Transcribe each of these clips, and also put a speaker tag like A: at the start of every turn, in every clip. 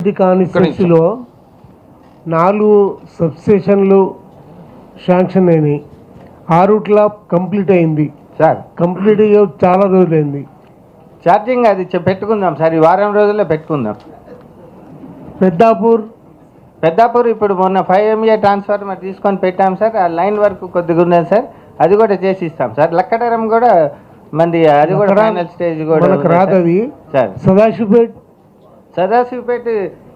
A: Sangareddy కాన్స్టిట్యూన్సీలో 4 సబ్స్టేషన్లు sanction అయినాయి. ఆ రూట్లో కంప్లీట్ అయింది
B: సార్.
A: కంప్లీట్ చాలా రోజులైంది.
B: ఛార్జింగ్ అది పెట్టుకుందాం సార్, ఈ వారం రోజుల్లో పెట్టుకుందాం. పెద్దాపూర్ ఇప్పుడు మొన్న 5 MA ట్రాన్స్ఫార్మర్ తీసుకొని పెట్టాం సార్. ఆ లైన్ వర్క్ కొద్దిగా ఉన్నది సార్, అది కూడా చేసి ఇస్తాం సార్. లక్కడరం కూడా మంది, అది కూడా ఫైనల్ స్టేజ్ కూడా
A: రాదు అది
B: సార్. సదాశివపేట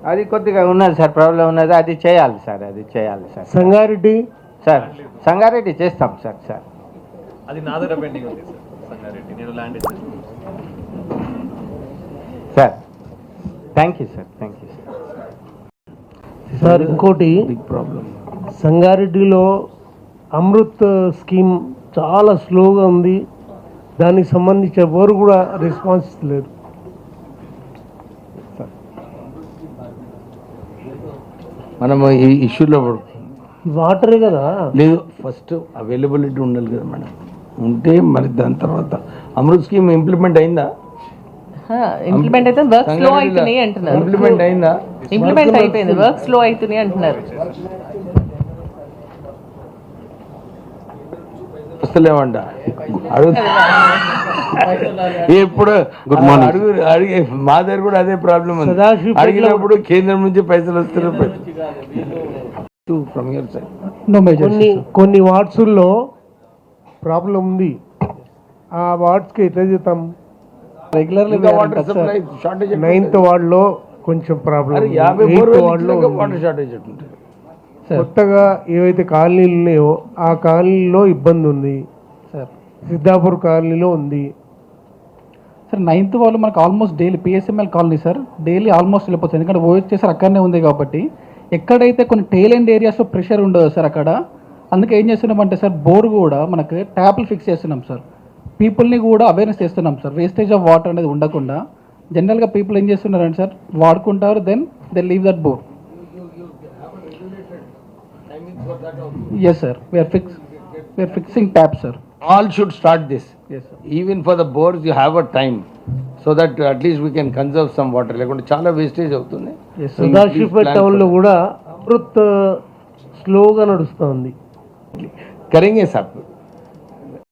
B: అది కొద్దిగా ఉన్నది సార్, ప్రాబ్లం ఉన్నది, అది చేయాలి సార్, అది చేయాలి సార్.
A: సంగారెడ్డి
B: సార్, సంగారెడ్డి చేస్తాం సార్. సార్
C: అది నా దగ్గర పెండింగ్ ఉంది సార్. సంగారెడ్డి నేను ల్యాండ్ ఇస్తాను
B: sir. Thank you sir, thank you sir.
A: Sir ఇంకోటి ప్రాబ్లం, సంగారెడ్డిలో అమృత్ స్కీమ్ చాలా స్లోగా ఉంది. దానికి సంబంధించి ఎవరు కూడా రెస్పాన్స్ లేదు.
D: మనం ఈ ఇష్యూలో
A: వాటరే కదా
D: లేదు, ఫస్ట్ అవైలబిలిటీ ఉండాలి కదా మేడం. ఉంటే మరి దాని తర్వాత అమృత్ స్కీమ్ ఇంప్లిమెంట్ అయిందా?
E: ఇంప్లిమెంట్ అయితే వర్క్ స్లో అవుతున్నాయి అంటున్నారు.
D: ఇంప్లిమెంట్ అయిందా?
E: ఇంప్లిమెంట్ అయిపోయింది, వర్క్ స్లో అవుతున్నాయి అంటున్నారు.
D: వస్తలేమంట ఎప్పుడు గుడ్ మార్నింగ్ అడిగే మా దగ్గర కూడా అదే ప్రాబ్లం ఉంది. అడిగినప్పుడు కేంద్రం నుంచి పైసలు వస్తున్నాయి.
A: కొన్ని వార్డ్స్లో ప్రాబ్లం ఉంది. ఆ వార్డ్స్కి ఎట్లా చేద్దాం? రెగ్యులర్లీ 9th వార్డులో కొంచెం ప్రాబ్లం, 8th వార్డులో
D: వాటర్ షార్టేజ్ ఉంటుంది.
A: కొత్తగా ఏవైతే కాలనీలు ఉన్నాయో ఆ కాలనీలో ఇబ్బంది ఉంది సార్. సిద్ధాపూర్ కాలనీలో ఉంది
F: సార్. 9th వాళ్ళు మనకు almost daily PSML colony sir, daily almost వెళ్ళిపోతుంది. ఎందుకంటే వచ్చేసారి అక్కడనే ఉంది కాబట్టి ఎక్కడైతే కొన్ని టేల్ ఎండ్ ఏరియాస్లో ప్రెషర్ ఉండదు సార్ అక్కడ. అందుకే ఏం చేస్తున్నామంటే సార్, బోర్ కూడా మనకు ట్యాప్లు ఫిక్స్ చేస్తున్నాం సార్. పీపుల్ని కూడా అవేర్నెస్ చేస్తున్నాం సార్, వేస్టేజ్ ఆఫ్ వాటర్ అనేది ఉండకుండా. జనరల్గా పీపుల్ ఏం చేస్తున్నారంటే సార్, వాడుకుంటారు, then they leave that bore. Yes sir, we are fixing taps sir.
D: All should start this.
F: Yes sir.
D: Even for the bores you have a time so that at least we can conserve some water. లేకుంటే చాలా wastage అవుతుంది.
A: సదాశివపేట టౌన్లో కూడా అమృత్ స్లోగా నడుస్తుంది.
D: करेंगे सब